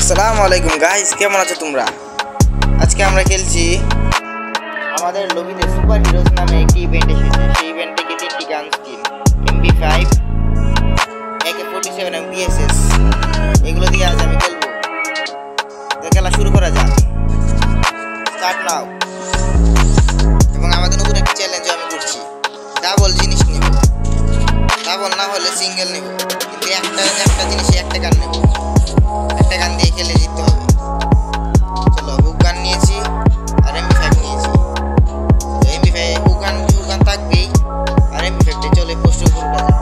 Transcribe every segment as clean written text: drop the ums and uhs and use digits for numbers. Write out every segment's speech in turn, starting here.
আসসালামু আলাইকুম গাইস, কেমন আছো তোমরা? আজকে আমরা খেলছি আমাদের লবিতে সুপার হিরোজ নামে একটি ইভেন্ট এসেছে। সেই ইভেন্ট থেকে 3টি গান স্কিন, MP5, AK-47 এবং BSS, এগুলো দিয়ে আজ আমি খেলবো। তো খেলা শুরু করা যাক, স্টার্ট নাও। এবং আমাদের নতুন একটি চ্যালেঞ্জ আমি করছি, ডাবল জিনিস নেব, ডাবল না হলে সিঙ্গেল নেব, কিন্তু একটা জিনিসে একটা গান নেব। একটা গান দিয়ে খেলে জিততে হবে। চলো, হুক গান নিয়েছি আর MP5 নিয়েছি। MP5 হুক গান থাকবেই, আর MP5 চলে পোস্ট করতে যাক।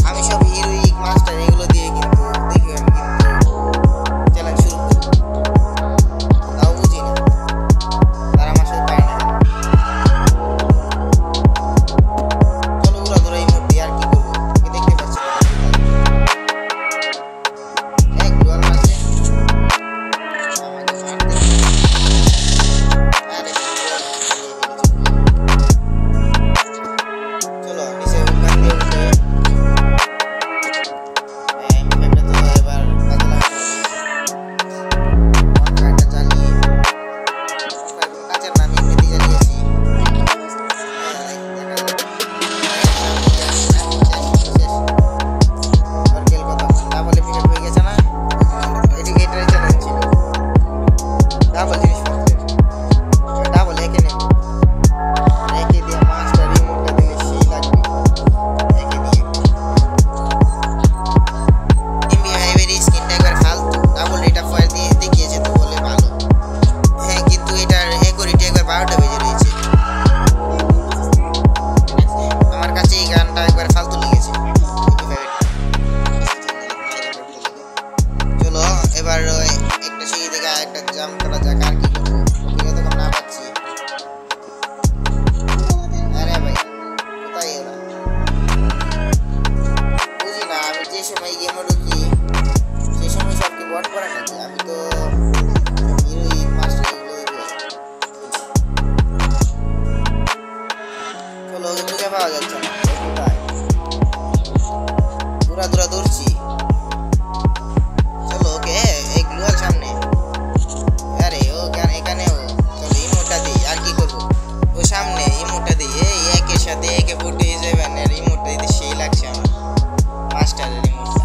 আমি সব হিরোইক মাস্টার এগুলো দিয়ে কিন্তু দেখি আমি কিন্তু চ্যালেঞ্জ শুরু করি, তাও বুঝি না তারা আমার সাথে পারে না। চলো উড়া ধরে এই মুহূর্তে আর কি করবো, দেখতে পাচ্ছি এক গোল আছে। চলো নিচে উগান দিয়ে উঠে একটা তো এবার কাজে লাগাতে হবে। চালিয়ে কাজের নাম এমনিতে চালিয়েছি। এবার একটা সিঁড়ি থেকে একটা জাম্প করা যাক, আর কি করবো তখন না পাচ্ছি। আরে ভাই কোথায় এরা বুঝি না। আমি যে সময় গেমে ঢুকি সেই সময় সব কি বট করা নাকি? আমি তো হিরোইক মাস্টার এগুলো দেখবো। চলো, ওকে খুঁজে পাওয়া যাচ্ছে না, কোথায় দূরা দৌড়ছি। সামনে ইমোটটা দিই, এই একের সাথে AK-47 এর ইমোটটা দিতে সেই লাগছে আমার, মাস্টারের ইমোটটা।